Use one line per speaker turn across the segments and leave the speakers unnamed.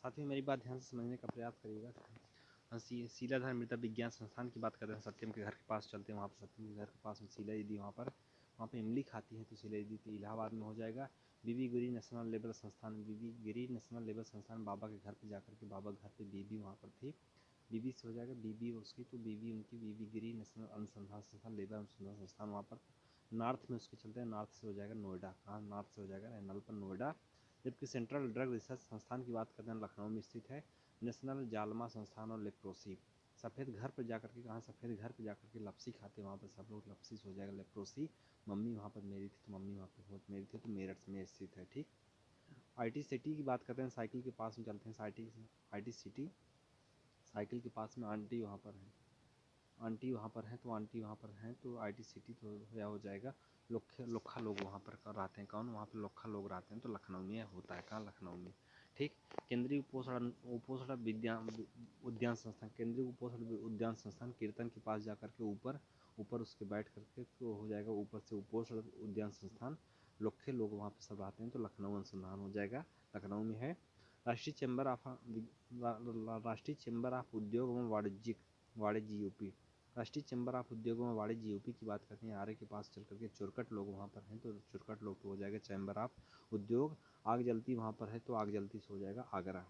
साथियों मेरी बात ध्यान से समझने का प्रयास करिएगा। शीलाधर मृदा विज्ञान संस्थान की बात करते हैं। सत्यम के घर के पास चलते हैं, वहाँ पर सत्यम के घर के पास में शीला दीदी वहाँ पे इमली खाती हैं, तो शीला दीदी तो इलाहाबाद में हो जाएगा। बीबी गिरी नेशनल लेबर संस्थान, बीबी गिरी नेशनल लेबर संस्थान बाबा के घर पर जाकर के, बाबा घर पे बीबी वहाँ पर थी, बीबी से हो जाएगा बीबी उसकी, तो बीबी उनकी बीबी गिरी नेशनल अनुसंधान संस्थान लेबर अनुसंधान संस्थान वहाँ पर नॉर्थ में उसके चलते हैं। नॉर्थ से हो जाएगा नोएडा, कहाँ नॉर्थ से हो जाएगा नल पर नोएडा। जबकि सेंट्रल ड्रग रिसर्च संस्थान की बात करते हैं, लखनऊ में स्थित है। नेशनल जालमा संस्थान और लेप्रोसी, सफ़ेद घर पर जाकर के, कहाँ सफ़ेद घर पर जाकर के लपसी खाते हैं, वहाँ पर सब लोग लपसी से हो जाएगा लेप्रोसी। मम्मी वहाँ पर मेरी थी, तो मम्मी वहाँ पर बहुत मेरी थी, तो मेरठ में स्थित है। ठीक, IT सिटी की बात करते हैं, साइकिल के पास में चलते हैं। IT सिटी साइकिल के पास में आंटी वहाँ पर है, आंटी वहाँ पर है, तो आंटी वहाँ पर हैं, तो IT सिटी तो यह हो जाएगा। लोखा लोग वहाँ पर रहते हैं, कौन वहाँ पर लोखा लोग रहते हैं, तो लखनऊ में होता है, कहाँ लखनऊ में। ठीक, केंद्रीय उपोषण उद्यान संस्थान, केंद्रीय उपोषण उद्यान संस्थान कीर्तन के पास जाकर के ऊपर उसके बैठ करके तो हो जाएगा ऊपर से उपोषण उद्यान संस्थान। लोखे लोग वहाँ पे सब रहते हैं, तो लखनऊ अनुसंधान हो जाएगा, लखनऊ में है। राष्ट्रीय चैम्बर ऑफ उद्योग एवं वाणिज्य यूपी, राष्ट्रीय चैम्बर ऑफ उद्योग एवं वाणिज्य यूपी की बात करते हैं। आरे के पास चल करके चुरकट लोग वहाँ पर हैं, तो चुरकट लोग तो हो जाएगा चैम्बर ऑफ उद्योग। आग जलती वहाँ पर है, तो आग जलती से हो जाएगा आगरा।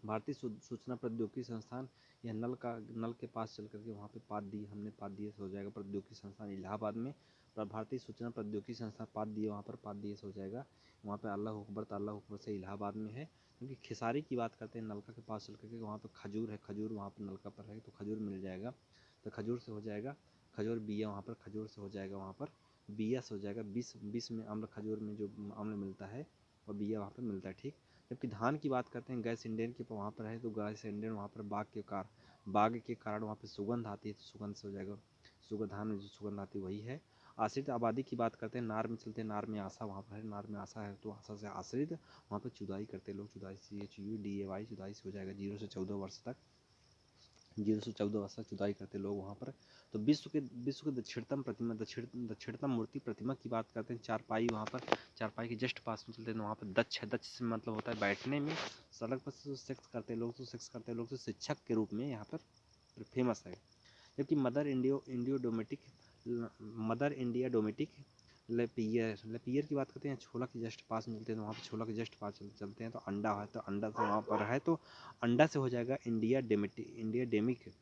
भारतीय सूचना प्रौद्योगिकी संस्थान, यह नल के पास चल करके वहाँ पे हमने पाद दिए से हो जाएगा प्रौद्योगिकी संस्थान इलाहाबाद में। भारतीय सूचना प्रौद्योगिकी संस्थान पाद दिए, वहाँ पर पाद दिए से हो जाएगा वहाँ पे अल्लाह अकबर से इलाहाबाद में है। क्योंकि खिसारी की बात करते हैं, नलका के पास चल करके वहाँ पे खजूर है, खजूर वहाँ पर नलका पर है, तो खजूर मिल जाएगा, तो खजूर से हो जाएगा खजूर बिया, वहाँ पर खजूर से हो जाएगा वहाँ पर बिया से हो जाएगा। बीस में अम्ल, खजूर में जो अम्ल मिलता है और बिया वहाँ पर मिलता है। ठीक, जबकि धान की बात करते हैं, गैस इंडियन के वहाँ पर है, तो गैस इंडियन वहाँ पर बाग के कारण वहाँ पर सुगंध आती है, तो सुगंध से हो जाएगा सुगंध, धान में जो सुगंध आती है वही है। आश्रित आबादी की बात करते हैं, नार में चलते हैं, नार में आशा वहाँ पर है, नार में आशा है, तो आशा से आश्रित वहाँ पर चुदाई करते लोग, चुदाई CHUDAY चुदाई से हो जाएगा। 0 से 14 वर्ष तक 0 से 14 वर्ष तक जुदाई करते लोग वहाँ पर। तो विश्व के दक्षिणतम प्रतिमा, दक्षिणतम मूर्ति प्रतिमा की बात करते हैं, चारपाई वहाँ पर, चारपाई के जस्ट पास में चलते हैं, वहाँ पर दक्ष है, दक्ष से मतलब होता है बैठने में। सड़क पर तो सेक्स करते लोग, तो शिक्षक के रूप में यहाँ पर फेमस है। जबकि मदर इंडिया डोमेटिक लेपियर की बात करते हैं, छोला के जस्ट पास मिलते हैं, तो वहाँ पर छोला के जस्ट पास चलते हैं, तो अंडा है, तो अंडा से वहाँ पर है, तो अंडा से हो जाएगा इंडिया डेमिक।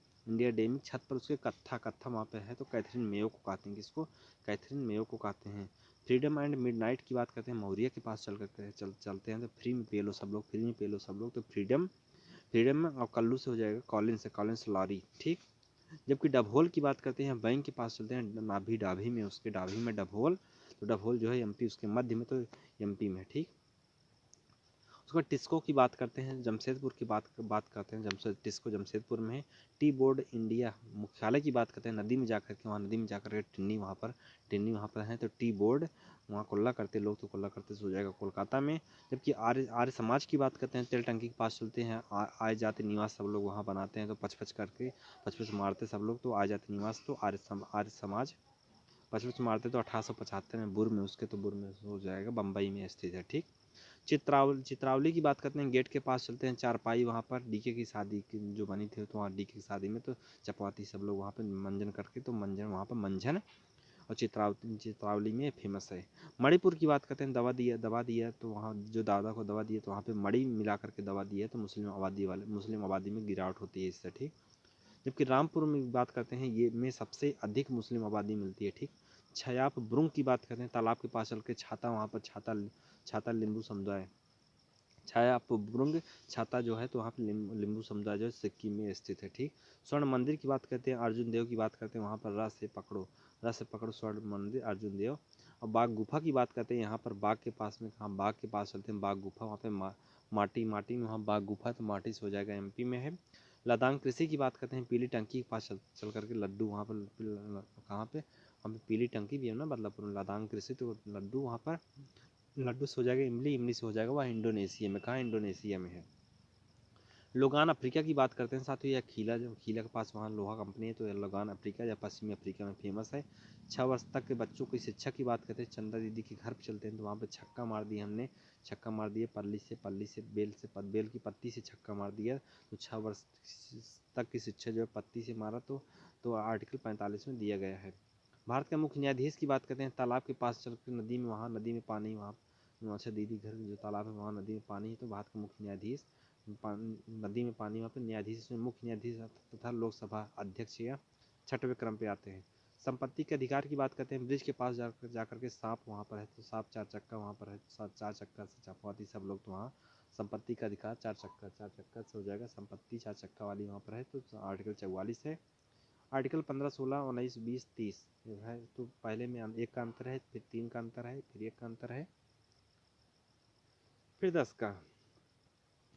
छत पर उसके कत्था वहाँ पे है, तो कैथरीन मेयो को कहते हैं, किसको, कैथरीन मेयो को कहते हैं। फ्रीडम एंड मिडनाइट की बात करते हैं, मौर्य के पास चलते हैं, तो फ्री में पे लो सब लोग, तो फ्रीडम और कल्लू से हो जाएगा कॉलिन्स लॉरी। ठीक, जबकि डभोल की बात करते हैं, बैंक के पास चलते हैं, डाभी में उसके डाभी में डभोल, तो डभोल जो है MP उसके मध्य में, तो MP में। ठीक, उसके बाद टिस्को की बात करते हैं, जमशेदपुर की बात करते हैं, टिस्को जमशेदपुर में है। टी बोर्ड इंडिया मुख्यालय की बात करते हैं, नदी में जाकर के टिन्नी वहाँ पर है, तो टी बोर्ड वहाँ कुल्ला करते लोग, तो कुल्ला करते से हो जाएगा कोलकाता में। जबकि आर्य समाज की बात करते हैं, तेल टंकी के पास चलते हैं, आय जाति निवास सब लोग वहाँ बनाते हैं, तो पचपच मारते सब लोग, तो आय जाति निवास, तो आर्य समाज पचपच मारते, तो 1875 में बुर में उसके, तो बुर में हो जाएगा, बम्बई में स्थित है। ठीक, चित्रावली की बात करते हैं, गेट के पास चलते हैं, चारपाई वहाँ पर डीके की शादी जो बनी थी, तो वहाँ डीके की शादी में तो चपवाती सब लोग वहाँ पर मंजन करके, तो मंजन वहाँ पर मंजन और चित्रावली में फेमस है। मणिपुर की बात करते हैं, दवा दिया, तो वहाँ जो दादा को दवा दिए, तो वहाँ पे मणि मिला करके दवा दिया, तो मुस्लिम आबादी में गिरावट होती है इससे। ठीक, जबकि रामपुर में बात करते हैं, ये में सबसे अधिक मुस्लिम आबादी मिलती है। ठीक, छयाप ब्रुंग की बात करते हैं, तालाब के पास चल के छाता, वहाँ पर छाता लिंबू समुदाय, छाया ब्रुंग छाता जो है, तो वहाँ पे लिंबू समुदाय जो है सिक्किम में स्थित है। ठीक, स्वर्ण मंदिर की बात करते हैं, अर्जुन देव की बात करते हैं, वहाँ पर रस से पकड़ो स्वर्ण मंदिर अर्जुन देव। और बाघ गुफा की बात करते हैं, यहाँ पर बाघ के पास में, कहाँ बाघ के पास चलते हैं, बाघ गुफा वहाँ पे माटी में वहाँ बाघ गुफा, तो माटी से हो जाएगा MP में है। लदान कृषि की बात करते हैं, पीली टंकी के पास चल करके लड्डू वहाँ पर, कहाँ पे, वहाँ पे पीली टंकी भी है ना, बदलापुर में लदान कृषि, तो लड्डू वहाँ पर, लड्डू से हो जाएगा इमली से हो जाएगा वह इंडोनेशिया में, कहाँ इंडोनेशिया में है। लोगान अफ्रीका की बात करते हैं साथियों, या खीला, जो खीला के पास वहाँ लोहा कंपनी है, तो ये लोगान अफ्रीका या पश्चिमी अफ्रीका में फेमस है। 6 वर्ष तक के बच्चों की शिक्षा की बात करते हैं, चंदा दीदी के घर पे चलते हैं तो वहाँ पे छक्का मार दिया हमने, छक्का मार दिए पल्ली से बेल की पत्ती से छक्का मार दिया। तो 6 वर्ष तक की शिक्षा जो है पत्ती से मारा, तो आर्टिकल 45 में दिया गया है। भारत के मुख्य न्यायाधीश की बात करते हैं, तालाब के पास चल कर नदी में, वहाँ नदी में पानी, वहाँ अच्छा दीदी घर जो तालाब है वहाँ नदी में पानी है, तो भारत का मुख्य न्यायाधीश नदी में पानी, वहाँ पर न्यायाधीश में मुख्य न्यायाधीश तथा लोकसभा अध्यक्ष या 6वें क्रम पे आते हैं। संपत्ति के अधिकार की बात करते हैं, ब्रिज के पास जाकर के सांप वहाँ पर है, तो सांप 4 चक्का वहाँ पर है, 4 चक्का से चापाती सब लोग, तो वहाँ संपत्ति का अधिकार 4 चक्का से हो जाएगा, संपत्ति 4 चक्का वाली वहाँ पर है, तो आर्टिकल 44 है। आर्टिकल 15, 16, 19, 20, 30 है, तो पहले में एक का अंतर है, फिर 3 का अंतर है, फिर 1 का अंतर है, फिर 10 का।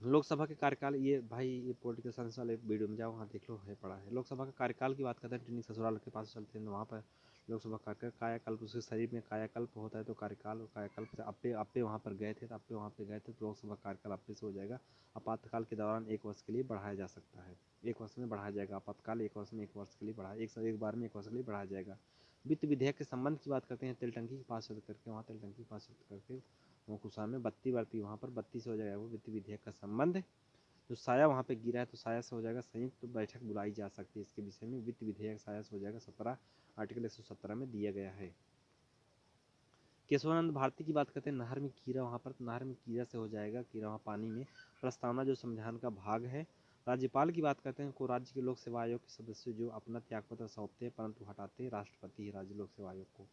लोकसभा के कार्यकाल, ये भाई ये पॉलिटिकल साइंस वाले वीडियो में जाओ, वहाँ देख लो, है पढ़ा है। लोकसभा के कार्यकाल की बात करते हैं, ट्रेनिंग ससुराल के पास चलते हैं, वहाँ पर लोकसभा कार्यकाल, कायाकल्प, उसके शरीर में कायाकल्प होता है, तो कार्यकाल और कायाकल्प से अप्पे वहाँ पर गए थे, तो अप्पे वहाँ पे गए थे, तो लोकसभा कार्यकाल अप्पे से हो जाएगा। आपातकाल के दौरान 1 वर्ष के लिए बढ़ाया जा सकता है, 1 वर्ष में बढ़ाया जाएगा, आपातकाल 1 वर्ष में 1 वर्ष के लिए बढ़ाया, एक बार में 1 वर्ष के लिए बढ़ाया जाएगा। वित्त विधेयक के संबंध की बात करते हैं, तेल टंकी के पास चल करके, वहाँ तेल टंकी के पास चल करके वो कुशा में बत्ती बढ़ती, वहाँ पर बत्ती से हो जाएगा वो वित्त विधेयक का संबंध। जो साया वहाँ पे गिरा है, तो साया से हो जाएगा, संयुक्त बैठक बुलाई जा सकती है इसके विषय में, वित्त विधेयक साया से हो जाएगा 17, आर्टिकल 117 में दिया गया है। केशवानंद भारती की बात करते हैं, नहर में कीड़ा, वहाँ पर नहर में कीड़ा से हो जाएगा, कीड़ा वहाँ पानी में, प्रस्तावना जो संविधान का भाग है। राज्यपाल की बात करते हैं, को राज्य के लोक सेवा आयोग के सदस्य जो अपना त्यागपत्र सौंपते हैं परंतु हटाते हैं, राष्ट्रपति है राज्य लोक सेवा आयोग को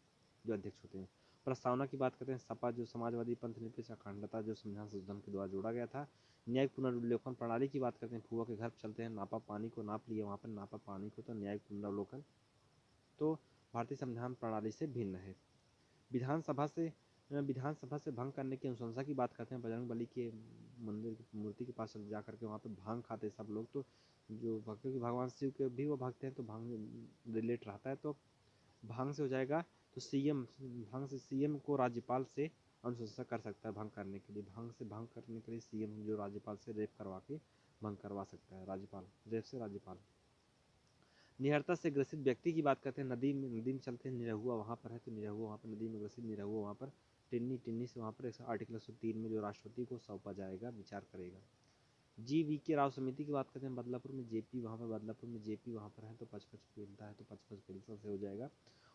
जो अध्यक्ष होते हैं। प्रस्तावना की बात करते हैं, सपा जो समाजवादी पंथ निरपेक्ष अखंडता जो संविधान संशोधन के द्वारा जोड़ा गया था। न्यायिक पुनर्विलोकन प्रणाली की बात करते हैं, फुआ के घर चलते हैं, नापा पानी को नाप लिया, वहाँ पर नापा पानी को, तो न्यायिक पुनर्विलोकन तो भारतीय संविधान प्रणाली से भिन्न है। विधानसभा से भंग करने की अनुशंसा की बात करते हैं, बजरंग बली के मंदिर की मूर्ति के पास जा करके वहाँ पे भांग खाते सब लोग, तो जो भक्तों की भगवान शिव के भी वो भक्त हैं, तो भांग रिलेट रहता है, तो भांग से हो जाएगा। तो सीएम, भांग से सीएम को राज्यपाल से अनुशंसा कर सकता है भंग करने के लिए, भांग से भंग करने के लिए सीएम जो राज्यपाल से रेप करवा के भंग करवा सकता है, राज्यपाल रेप से राज्यपाल। निहरता से ग्रसित व्यक्ति की बात करते हैं, नदी में चलते हैं, निरहुआ वहाँ पर है, तो निरहुआ वहाँ पर नदी में ग्रसित निरहुआ वहाँ पर टिन्नी से वहाँ पर आर्टिकल 103 में जो राष्ट्रपति को सौंपा जाएगा, विचार करेगा। GV के राव समिति की बात करते हैं, बदलापुर में जेपी, वहाँ पर बदलापुर में जेपी वहाँ पर है, तो पचपच पेलता है, तो पचपच पेलता से हो जाएगा,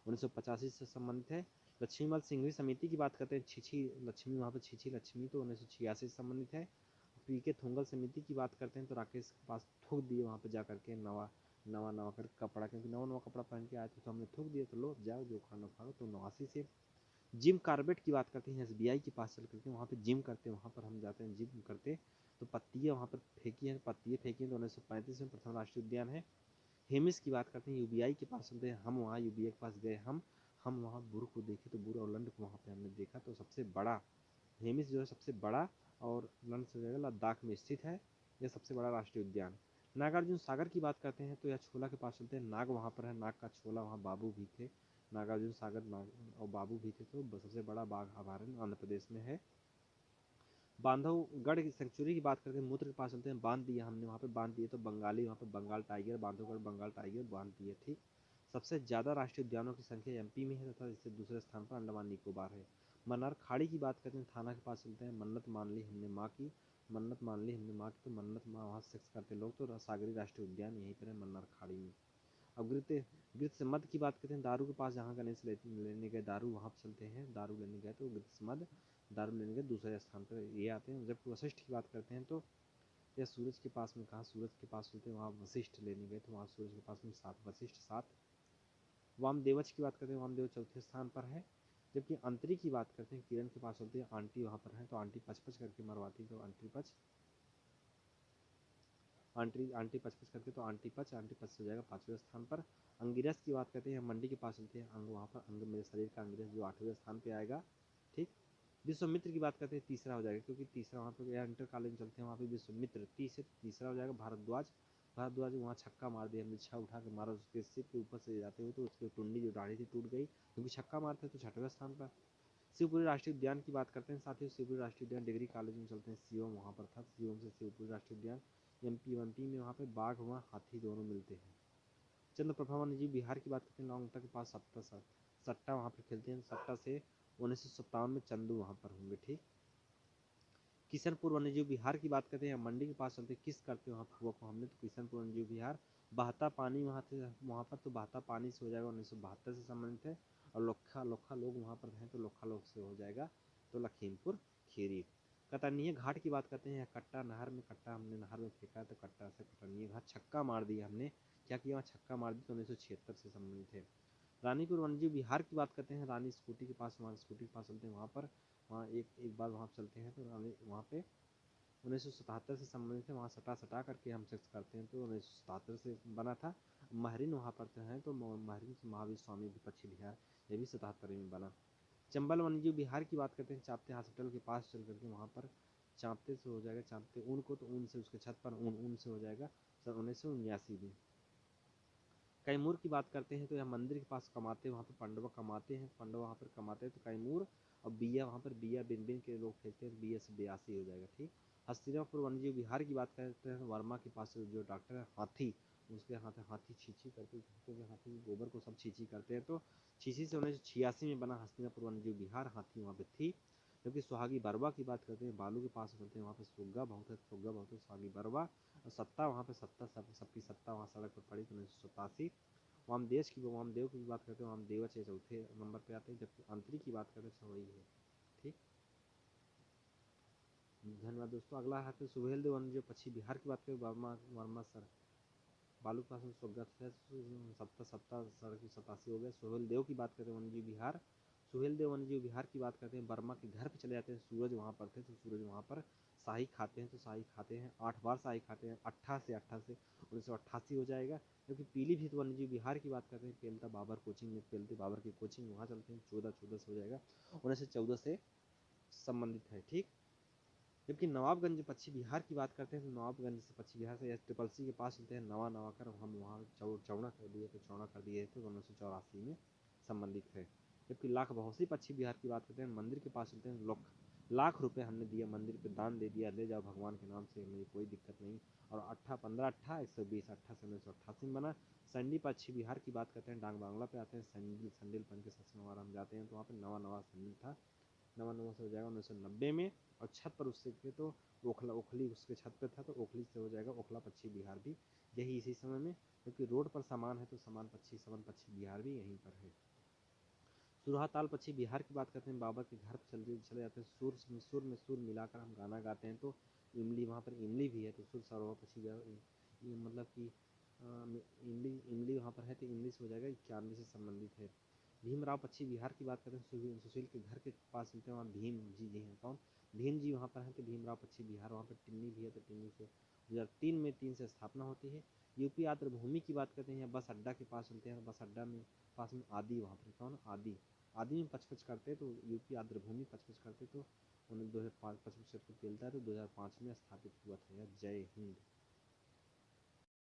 1985 से संबंधित है। लक्ष्मीमल सिंघवी समिति की बात करते हैं, छिछी लक्ष्मी, वहाँ पर छिछी लक्ष्मी, तो 1986 से संबंधित है। PK थोंगल समिति की बात करते हैं, तो राकेश के पास थूक दिए वहाँ पर जा करके नवा नवा नवा कर कपड़ा, क्योंकि नवा नवा कपड़ा पहन के आए थे, तो हमने थूक दिया, तो लो जाओ जो खाना खाओ, तो 89 से। जिम कार्बेट की बात करते हैं, SBI के पास चल करके वहाँ पे जिम करते हैं, वहाँ पर हम जाते हैं जिम करते, तो पत्तियाँ वहाँ पर फेंकी हैं, पत्तियाँ फेंकी हैं, तो 1935 में प्रथम राष्ट्रीय उद्यान है। हेमिस की बात करते हैं, UBI के पास चलते हैं, हम वहाँ UBI के पास गए, हम वहाँ बुर को देखे, तो बुर और लंड को वहाँ पे हमने देखा, तो सबसे बड़ा हेमिस जो है सबसे बड़ा, और लंड से जगह लद्दाख में स्थित है, यह सबसे बड़ा राष्ट्रीय उद्यान। नागार्जुन सागर की बात करते हैं, तो यह छोला के पास चलते हैं, नाग वहाँ पर है, नाग का छोला, वहाँ बाबू भी थे, नागार्जुन सागर नाग और बाबू भी थे, तो सबसे बड़ा बाघ अभयारण्य आंध्र प्रदेश में है। बांधवगढ़ की सेंचुरी की बात करते हैं, मूत्र के पास चलते हैं, बांध दिया हमने वहाँ पे, बांध दिए, तो बंगाली वहाँ पे बंगाल टाइगर, बांधवगढ़ बंगाल टाइगर बांध दिए, ठीक। सबसे ज़्यादा राष्ट्रीय उद्यानों की संख्या MP में है, तथा इससे दूसरे स्थान पर अंडमान निकोबार है। मन्नार खाड़ी की बात करते हैं, थाना के पास चलते हैं, मन्नत मान ली हमने माँ की, मन्नत मान ली हमने माँ की, तो मन्नत माँ वहाँ सेक्स करते लोग, तो सागरी राष्ट्रीय उद्यान यहीं पर है मन्नार खाड़ी में। अब गिरत से मध्य की बात करते हैं, दारू के पास जहाँ गणेश लेने गए दारू, वहाँ पर चलते हैं, दारू लेने गए, तो गिरत से मध्य दारू लेने गए दूसरे स्थान पर ये आते हैं। जब वशिष्ठ की बात करते हैं, तो यह सूरज के पास में, कहाँ सूरज के पास होते हैं, वहाँ वशिष्ठ लेने गए, तो वहाँ सूरज के पास में 7 वशिष्ठ 7। वामदेवच की बात करते हैं, वामदेव चौथे स्थान पर है। जबकि अंतरी की बात करते हैं, किरण के पास होती है, आंटी वहाँ पर है, तो आंटी पचपच करके मरवाती है, तो आंटी पच, आंटी पचपच करके, तो आंटी पच हो जाएगा 5वें स्थान पर। अंगिरस की बात करते हैं, मंडी के पास चलते हैं, अंग वहाँ पर, अंग मेरे शरीर का अंगिरस जो 8वें स्थान पे आएगा, ठीक। विश्वामित्र की बात करते हैं, तीसरा हो जाएगा, क्योंकि तीसरा वहाँ पे इंटर कॉलेज में चलते हैं, वहाँ पे विश्वामित्र तीसरा हो जाएगा। भारद्वाज वहाँ छक्का मार दिया, हमने 6 उठा के मारा, उसके सिर के ऊपर से जाते हुए, तो उसकी टुंडी जो दाढ़ी थी टूट गई, क्योंकि छक्का मारते तो 6वें स्थान पर। शिवपुरी राष्ट्रीय उद्यान की बात करते हैं साथियों। शिवपुरी राष्ट्रीय उद्यान डिग्री कॉलेज में चलते हैं, शिवम वहाँ पर था, शिवम से शिवपुरी राष्ट्रीय उद्यान। एमपी में वहाँ पे बाघ वहाँ हाथी दोनों मिलते हैं। चंद्रप्रभा वन्यजीव विहार की बात करते हैं, लौंगटा के पास सट्टा वहाँ पर खेलते हैं, सट्टा से 1957 में चंदू वहाँ पर होंगे। ठीक। किशनपुर वन्यजीव विहार की बात करते हैं, मंडी के पास चलते हैं, किस करते हैं वहाँ को हमने, तो किशनपुर वन्यजीव विहार बहता पानी वहाँ पर तो बहता पानी से हो जाएगा, 1972 से संबंधित है। और लोखा लोखा लोग वहाँ पर हैं तो लोखा लोग से हो जाएगा तो लखीमपुर खीरी। कतरनीय घाट की बात करते हैं, कट्टा नहर में, कट्टा हमने नहर में फेंका तो कट्टा से कतरनीय घाट, छक्का मार दिया हमने, क्या किया वहाँ छक्का मार दी, तो 1976 से संबंधित है। रानीपुर वन्यजीव विहार की बात करते हैं, रानी स्कूटी के पास, वहाँ स्कूटी के पास चलते हैं, वहाँ पर वहाँ एक बार वहाँ चलते हैं तो वहाँ पे 1977 से संबंधित है, वहाँ सटा करके हम सेक्स करते हैं तो 1977 से बना था। महरीन वहाँ पर हैं तो महरीन से महावीर स्वामी पक्षी विहार, ये भी 77 में बना। चंबल वन्यजीव विहार की बात करते हैं, चाप्ते हॉस्पिटल के पास चल करके वहाँ पर चाँपते से हो जाएगा, चाँपते ऊन को तो ऊन से उसके छत पर ऊन से हो जाएगा सन 1979 में। कैमूर की बात करते हैं तो यह मंदिर के पास कमाते, वहाँ पर पांडव कमाते हैं, पांडव वहाँ पर कमाते हैं तो कैमूर। और बिया वहाँ पर बिया बिन बिन के लोग खेलते हैं, बिया से 82 हो जाएगा। ठीक। हस्तिनापुर वन्यजीव विहार की बात करते हैं, वर्मा के पास जो डॉक्टर है हाथी, उसके हाथ हाथी छींची करते, हाथी के गोबर को सब छींची करते हैं तो छींची से 1986 में बना हस्तिनापुर वन्यजीव विहार, हाथी वहाँ पे थी। जबकि सुहागी बरवा की बात करते हैं, बालू के पास चलते हैं, वहाँ पे सुग्गा बहुत है, सुहागी बरवा। और सत्ता वहाँ पे सबकी सत्ता वहाँ सड़क पर पड़ी तो 1987। वामदेव की बात करते हैं, वामदेव चौथे नंबर पे आते हैं, जबकि अंतरी की बात करते हैं वही है। ठीक। धन्यवाद दोस्तों। अगला है तो सुहेल देव वन्यजीव पक्षी विहार की बात करें, वर्मा सर बालू के पास में स्वगत है, सत्ता सड़क 87 हो गया। सुहेल देव की बात करते हैं वन्यजीव विहार, सुहेल देव वन्यजीव विहार की बात करते हैं, बर्मा के घर पे चले जाते हैं, सूरज वहाँ पर थे तो सूरज वहाँ पर शाही खाते हैं तो शाही खाते हैं, 8 बार शाही खाते हैं, 1988 हो जाएगा। क्योंकि पीलीभीत वन्यजीव विहार की बात करते हैं, पेलता बाबर कोचिंग में, पेलते बाबर की कोचिंग वहाँ चलते हैं, 14 से हो जाएगा, 1914 से संबंधित है। ठीक। जबकि नवाबगंज पक्षी विहार की बात करते हैं तो नवाबगंज से पक्षी विहार से ट्रिपल सी के पास चलते हैं, नवा कर हम वहाँ चौड़ा कर दिए तो 1984 में संबंधित है। जबकि लाख बहोसी पक्षी विहार की बात करते हैं, मंदिर के पास चलते हैं, लाख रुपए हमने दिया मंदिर पे, दान दे दिया, ले जाओ भगवान के नाम से, मेरी कोई दिक्कत नहीं। और 120 से 1988 में बना। संडी पक्षी विहार की बात करते हैं, डांग बांग्ला पे आते हैं, संडिल पहन के सत्संग हम जाते हैं तो वहाँ पे नवा संडिल था, नवा से हो जाएगा 1990 में। और छत पर उससे के तो ओखली उसके छत पे था तो ओखली से हो जाएगा ओखला पक्षी विहार भी, यही इसी समय में, क्योंकि रोड पर सामान है तो सामान समन पक्षी विहार भी यहीं पर है। सुरहाताल पक्षी विहार की बात करते हैं, बाबा के घर चले जाते हैं, सुर में सुर मिलाकर हम गाना गाते हैं तो इमली वहाँ पर इमली भी है तो सुर सरोवर पक्षी मतलब कि इमली वहाँ पर है तो इमली से हो जाएगा, 91 से संबंधित है। भीमराव पक्षी विहार की बात करते हैं, सुशील के घर के पास मिलते हैं, वहाँ भीम जी हैं, कौन भीम जी वहाँ पर हैं तो भीमराव पक्षी विहार, वहाँ पर टिन्नी भी है तो टिन्नी से 2003 में 3 से स्थापना होती है। यूपी आर्द्रभूमि की बात करते हैं, या बस अड्डा के पास चलते हैं, बस अड्डा में पास में आदि, वहाँ पर कौन आदि में पचपच करते तो यूपी आर्द्रभूमि पचपच करते तो उन्हें 2005 पचपच करके पेलता है तो 2005 में स्थापित हुआ था। जय हिंद।